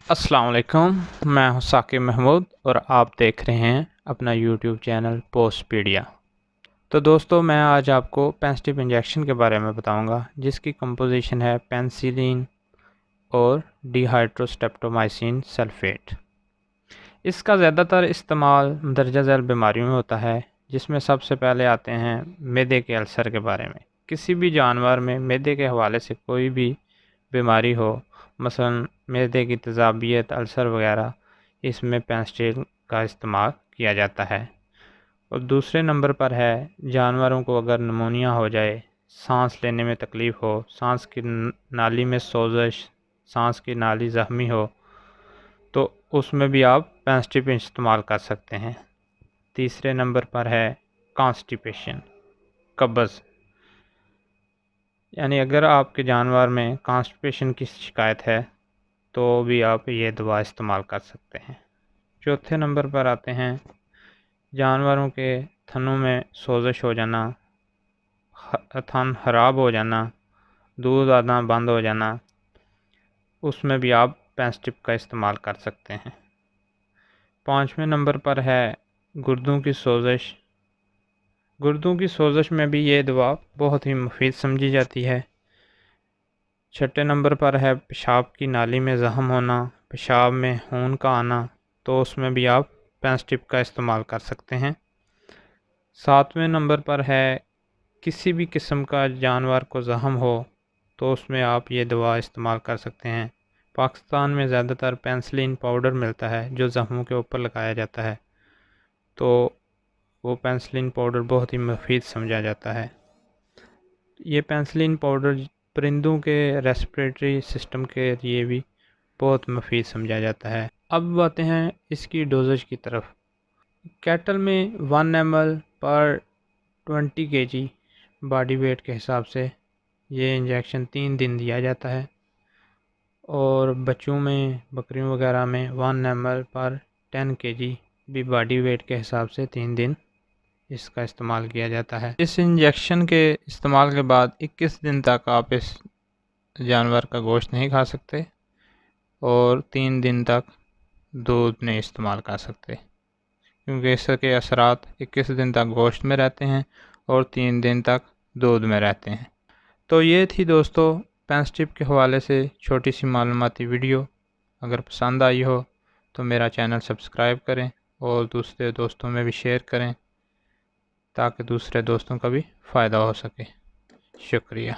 अस्सलाम वालेकुम, मैं हूं साकिब महमूद और आप देख रहे हैं अपना यूट्यूब चैनल पोस्टपीडिया। तो दोस्तों, मैं आज आपको पेंस्टिप इंजेक्शन के बारे में बताऊंगा, जिसकी कंपोजिशन है पेंसिलिन और डिहाइड्रोस्ट्रेप्टोमाइसिन सल्फेट। इसका ज़्यादातर इस्तेमाल मदरजा झैल बीमारियों में होता है, जिसमें सबसे पहले आते हैं मैदे के अल्सर के बारे में। किसी भी जानवर में मैदे के हवाले से कोई भी बीमारी हो, मसलन मैदे की तेज़ाबियत, अल्सर वगैरह, इसमें पेंस्टिल का इस्तेमाल किया जाता है। और दूसरे नंबर पर है जानवरों को अगर निमोनिया हो जाए, सांस लेने में तकलीफ़ हो, सांस की नाली में सोजश, सांस की नाली ज़ख्मी हो, तो उसमें भी आप पेंस्टिप इस्तेमाल कर सकते हैं। तीसरे नंबर पर है कॉन्स्टिपेशन, कब्ज़, यानी अगर आपके जानवर में कॉन्स्टिपेशन की शिकायत है तो भी आप ये दवा इस्तेमाल कर सकते हैं। चौथे नंबर पर आते हैं जानवरों के थनों में सोजश हो जाना, थन खराब हो जाना, दूध आना बंद हो जाना, उसमें भी आप पेंस्टिप का इस्तेमाल कर सकते हैं। पाँचवें नंबर पर है गुर्दों की सोजश। गुर्दों की सोजश में भी ये दवा बहुत ही मुफीद समझी जाती है। छठे नंबर पर है पेशाब की नाली में ज़ख्म होना, पेशाब में खून का आना, तो उसमें भी आप पेंस्टिप का इस्तेमाल कर सकते हैं। सातवें नंबर पर है किसी भी किस्म का जानवर को ज़ख्म हो तो उसमें आप ये दवा इस्तेमाल कर सकते हैं। पाकिस्तान में ज़्यादातर पेंसिलिन पाउडर मिलता है जो ज़ख्मों के ऊपर लगाया जाता है, तो वो पेंसिलिन पाउडर बहुत ही मुफीद समझा जाता है। ये पेंसिलिन पाउडर परिंदों के रेस्पिरेटरी सिस्टम के लिए भी बहुत मुफीद समझा जाता है। अब आते हैं इसकी डोजेज की तरफ। कैटल में 1 ml पर 20 kg बॉडी वेट के हिसाब से ये इंजेक्शन 3 दिन दिया जाता है, और बच्चों में, बकरियों वगैरह में 1 ml पर 10 kg भी बॉडी वेट के हिसाब से 3 दिन इसका इस्तेमाल किया जाता है। इस इंजेक्शन के इस्तेमाल के बाद 21 दिन तक आप इस जानवर का गोश्त नहीं खा सकते और 3 दिन तक दूध नहीं इस्तेमाल कर सकते, क्योंकि इसके असरात 21 दिन तक गोश्त में रहते हैं और 3 दिन तक दूध में रहते हैं। तो ये थी दोस्तों पेंस्टिप के हवाले से छोटी सी मालूमाती वीडियो। अगर पसंद आई हो तो मेरा चैनल सब्सक्राइब करें और दूसरे दोस्तों में भी शेयर करें, ताकि दूसरे दोस्तों का भी फ़ायदा हो सके। शुक्रिया।